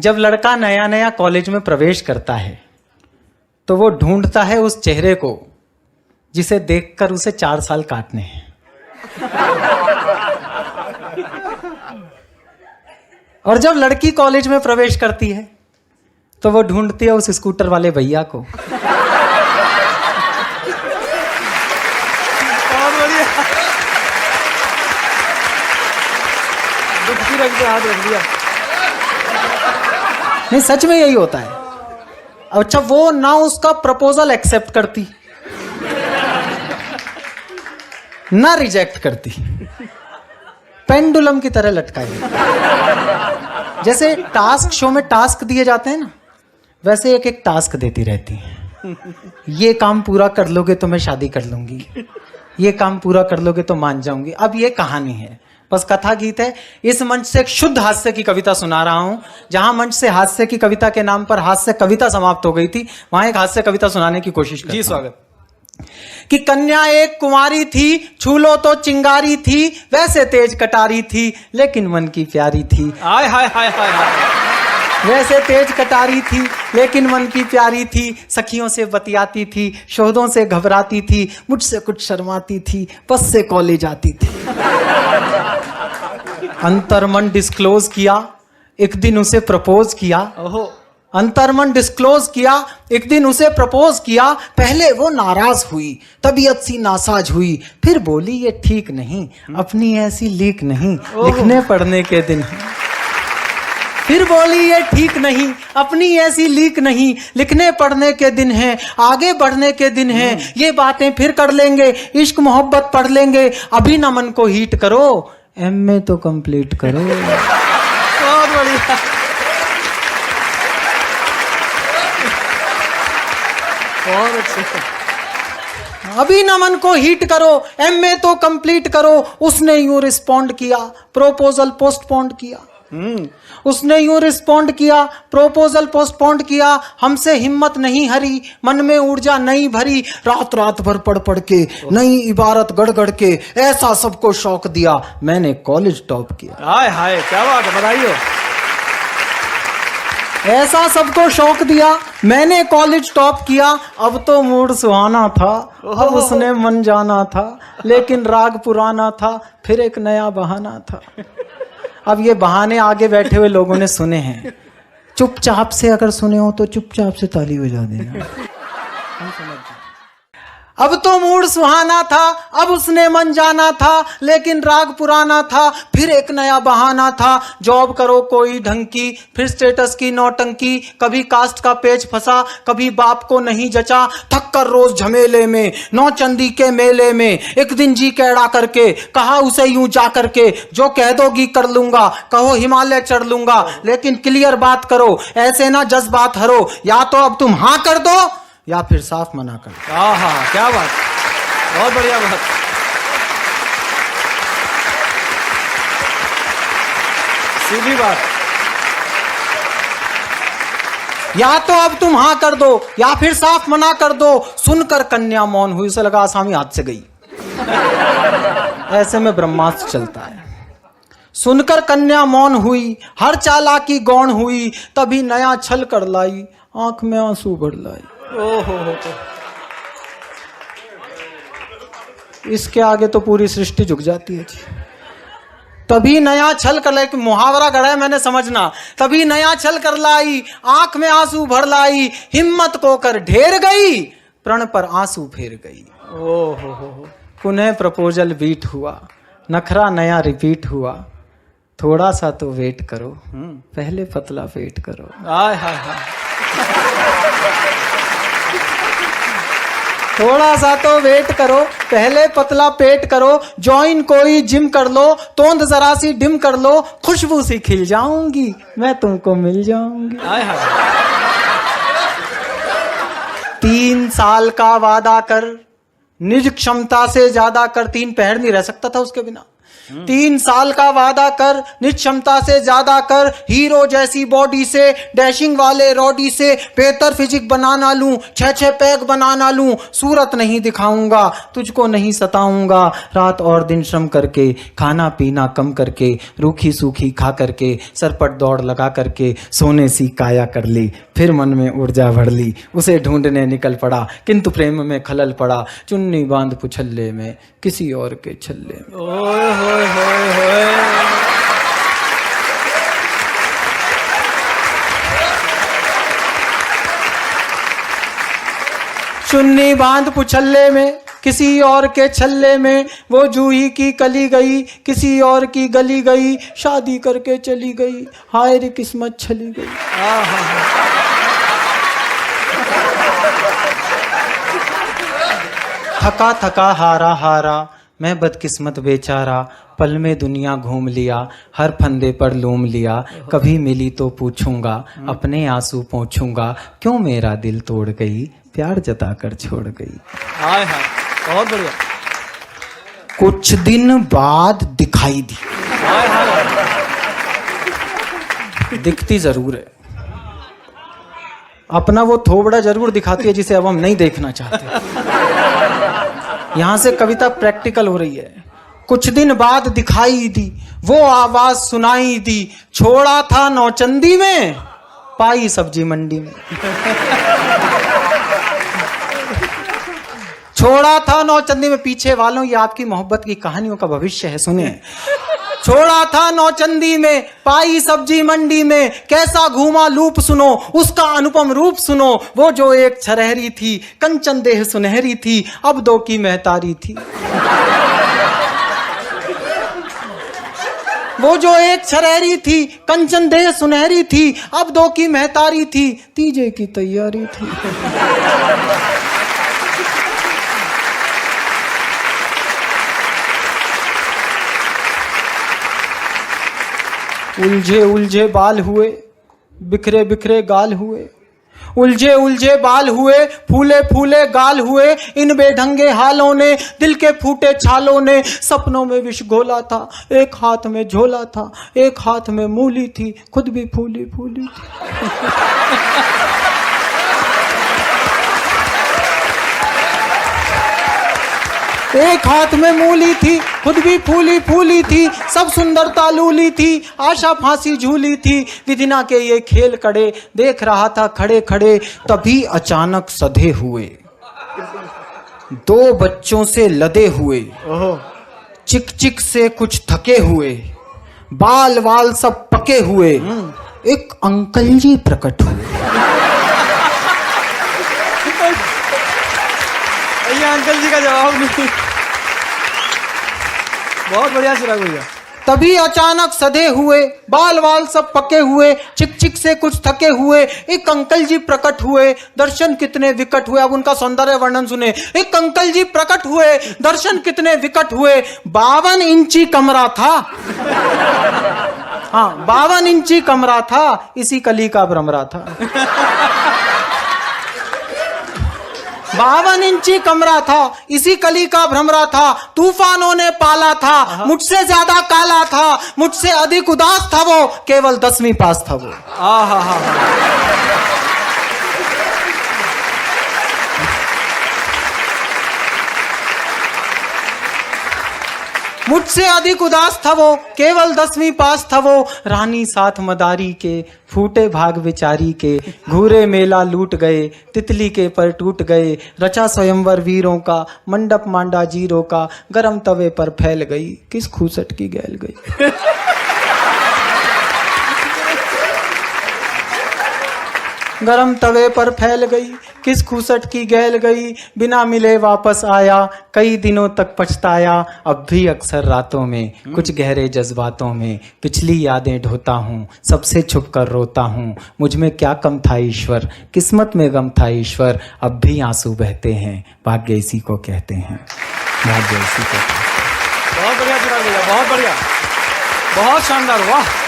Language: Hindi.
जब लड़का नया नया कॉलेज में प्रवेश करता है तो वो ढूंढता है उस चेहरे को जिसे देखकर उसे 4 साल काटने हैं। और जब लड़की कॉलेज में प्रवेश करती है तो वो ढूंढती है उस स्कूटर वाले भैया को। हाथ रख दिया। नहीं, सच में यही होता है। अच्छा, वो ना उसका प्रपोजल एक्सेप्ट करती ना रिजेक्ट करती, पेंडुलम की तरह लटकाई। जैसे टास्क शो में टास्क दिए जाते हैं ना, वैसे एक एक टास्क देती रहती है। ये काम पूरा कर लोगे तो मैं शादी कर लूंगी, ये काम पूरा कर लोगे तो मान जाऊंगी। अब ये कहानी है, बस कथा गीत है। इस मंच से एक शुद्ध हास्य की कविता सुना रहा हूं। जहां मंच से हास्य की कविता के नाम पर हास्य कविता समाप्त हो गई थी, वहां एक हास्य कविता सुनाने की कोशिश करता हूं। जी स्वागत। कि कन्या एक कुमारी थी, छू लो तो चिंगारी थी, वैसे तेज कटारी थी लेकिन मन की प्यारी थी। हाय हाय हाय हाय हाय। वैसे तेज कटारी थी लेकिन मन की प्यारी थी, सखियों से बतियाती थी, शोधों से घबराती थी, मुझसे कुछ शर्माती थी, बस से कॉलेज आती थी। अंतर्मन डिस्क्लोज किया, एक दिन उसे प्रपोज किया। ओहो। अंतर्मन डिस्क्लोज किया, एक दिन उसे प्रपोज किया। पहले वो नाराज हुई, तबीयत सी नासाज हुई, फिर बोली ये ठीक नहीं, अपनी ऐसी लीक नहीं, लिखने पढ़ने के दिन। फिर बोली ये ठीक नहीं, अपनी ऐसी लीक नहीं, लिखने पढ़ने के दिन हैं, आगे बढ़ने के दिन हैं, ये बातें फिर कर लेंगे, इश्क मोहब्बत पढ़ लेंगे, अभी न मन को हीट करो, एमए तो कंप्लीट करो। बहुत बढ़िया। बहुत अच्छा। अभी न मन को हीट करो, एमए तो कंप्लीट करो। उसने यूं रिस्पॉन्ड किया, प्रोपोजल पोस्टपोन्ड किया। उसने यूं रिस्पॉन्ड किया, प्रोपोजल पोस्टपोन्ड किया। हमसे हिम्मत नहीं हरी, मन में ऊर्जा नहीं भरी, रात रात भर पढ़ पढ़ के, नई इबारत गढ़ गढ़ के, ऐसा सबको शौक दिया, मैंने कॉलेज टॉप किया। हाय हाय, क्या बात है, बधाई हो। ऐसा सबको शौक दिया, मैंने कॉलेज टॉप किया। अब तो मूड सुहाना था, अब उसने मन जाना था, लेकिन राग पुराना था, फिर एक नया बहाना था। अब ये बहाने आगे बैठे हुए लोगों ने सुने हैं, चुपचाप से अगर सुने हो तो चुपचाप से ताली बजा देना। अब तो मूड सुहाना था, अब उसने मन जाना था, लेकिन राग पुराना था, फिर एक नया बहाना था। जॉब करो कोई ढंग की, फिर स्टेटस की नौटंकी, कभी कास्ट का पेच फंसा, कभी बाप को नहीं जचा, थक कर रोज झमेले में, नौचंदी के मेले में, एक दिन जी कैड़ा करके कहा उसे यूं जा करके, जो कह दोगी कर लूंगा, कहो हिमालय चढ़ लूंगा, लेकिन क्लियर बात करो, ऐसे ना जज्बात हरो, या तो अब तुम हाँ कर दो या फिर साफ मना कर दो। हाँ, क्या बात, बहुत बढ़िया बात। सीधी बात। या तो अब तुम हाँ कर दो या फिर साफ मना कर दो। सुनकर कन्या मौन हुई, उसे लगा आसामी हाथ से गई। ऐसे में ब्रह्मास्त्र चलता है। सुनकर कन्या मौन हुई, हर चालाकी गौण हुई, तभी नया छल कर लाई, आंख में आंसू भर लाई। ओहो। इसके आगे तो पूरी सृष्टि झुक जाती है जी। तभी नया छल कर लाई, मुहावरा गढ़ा है मैंने, समझना। तभी नया छल कर लाई, आंख में आंसू भर लाई, हिम्मत को कर ढेर गई, प्रण पर आंसू फेर गई। ओहो। पुनः प्रपोजल बीट हुआ, नखरा नया रिपीट हुआ, थोड़ा सा तो वेट करो, पहले पतला पेट करो। हाय हाय हाय। थोड़ा सा तो वेट करो, पहले पतला पेट करो, ज्वाइन कोई जिम कर लो, तोंद जरा सी डिम कर लो, खुशबू सी खिल जाऊंगी, मैं तुमको मिल जाऊंगी। हाय हाय। 3 साल का वादा कर, निज क्षमता से ज्यादा कर। 3 पहर नहीं रह सकता था उसके बिना। 3 साल का वादा कर, निज क्षमता से ज्यादा कर, हीरो जैसी बॉडी से, डैशिंग वाले रॉडी से, बेहतर फिजिक बनाना लूं, 6 पैक बनाना लूं, सूरत नहीं दिखाऊंगा, तुझको नहीं सताऊंगा, रात और दिन श्रम करके, खाना पीना कम करके, रूखी सूखी खा करके, सरपट दौड़ लगा करके, सोने सी काया कर ली, फिर मन में ऊर्जा भर ली, उसे ढूंढने निकल पड़ा, किंतु प्रेम में खलल पड़ा, चुन्नी बांध पुछल्ले में, किसी और के छल्ले में। ओए होए होए होए। चुन्नी बांध पुछल्ले में, किसी और के छल्ले में, वो जूही की कली गई, किसी और की गली गई, शादी करके चली गई, हाय रे किस्मत छली गई। थका थका हारा हारा, मैं बदकिस्मत बेचारा, पल में दुनिया घूम लिया, हर फंदे पर लूम लिया, कभी मिली तो पूछूंगा, अपने आंसू पोंछूंगा, क्यों मेरा दिल तोड़ गई, प्यार जताकर छोड़ गई। हाय हाय, बहुत बढ़िया। कुछ दिन बाद दिखाई दी। हाय हाय। दिखती जरूर है, अपना वो थोबड़ा जरूर दिखाती है जिसे अब हम नहीं देखना चाहते। यहां से कविता प्रैक्टिकल हो रही है। कुछ दिन बाद दिखाई दी, वो आवाज सुनाई दी, छोड़ा था नौचंदी में, पाई सब्जी मंडी में। छोड़ा था नौचंदी में, पीछे वालों ये आपकी मोहब्बत की कहानियों का भविष्य है, सुने। छोड़ा था नौचंदी में, पाई सब्जी मंडी में, कैसा घूमा लूप सुनो, उसका अनुपम रूप सुनो, वो जो एक छरहरी थी, कंचन देह सुनहरी थी, अब 2 की महतारी थी। वो जो एक छरहरी थी, कंचन देह सुनहरी थी, अब 2 की महतारी थी, तीजे की तैयारी थी। उलझे उलझे बाल हुए, बिखरे बिखरे गाल हुए, उलझे उलझे बाल हुए, फूले फूले गाल हुए, इन बेढंगे हालों ने, दिल के फूटे छालों ने, सपनों में विष घोला था, एक हाथ में झोला था, एक हाथ में मूली थी, खुद भी फूली फूली थी। एक हाथ में मूली थी, खुद भी फूली फूली थी, सब सुंदरता लूली थी, आशा फांसी झूली थी, विधिना के ये खेल कड़े, देख रहा था खड़े खड़े, तभी अचानक सधे हुए, 2 बच्चों से लदे हुए, चिक चिक से कुछ थके हुए, बाल वाल सब पके हुए, एक अंकल जी प्रकट हुए। अंकल जी का जवाब नहीं। बहुत बढ़िया चिराग भैया। तभी अचानक सधे हुए, बाल वाल सब पके हुए, चिक चिक से कुछ थके हुए, एक अंकल जी प्रकट हुए, दर्शन कितने विकट हुए। अब उनका सौंदर्य वर्णन सुने। एक अंकल जी प्रकट हुए, दर्शन कितने विकट हुए, 52 इंची कमरा था। हाँ, 52 इंची कमरा था, इसी कली का भ्रमरा था। 52 इंची कमरा था, इसी कली का भ्रमरा था, तूफानों ने पाला था, मुझसे ज्यादा काला था, मुझसे अधिक उदास था वो, केवल 10वीं पास था वो। मुझसे अधिक उदास था वो, केवल 10वीं पास था वो, रानी साथ मदारी के, फूटे भाग विचारी के, घूरे मेला लूट गए, तितली के पर टूट गए, रचा स्वयंवर वीरों का, मंडप मांडा जीरो का, गरम तवे पर फैल गई, किस खूसट की गैल गई। गरम तवे पर फैल गई, किस खूसट की गैल गई, बिना मिले वापस आया, कई दिनों तक पछताया, अब भी अक्सर रातों में, कुछ गहरे जज्बातों में, पिछली यादें ढोता हूँ, सबसे छुप कर रोता हूँ, मुझ में क्या कम था ईश्वर, किस्मत में गम था ईश्वर, अब भी आंसू बहते हैं, भाग्य इसी को कहते हैं, भाग्य इसी को कहते हैं। बहुत बढ़िया चिराग भैया, बहुत बढ़िया, बहुत शानदार, वाह।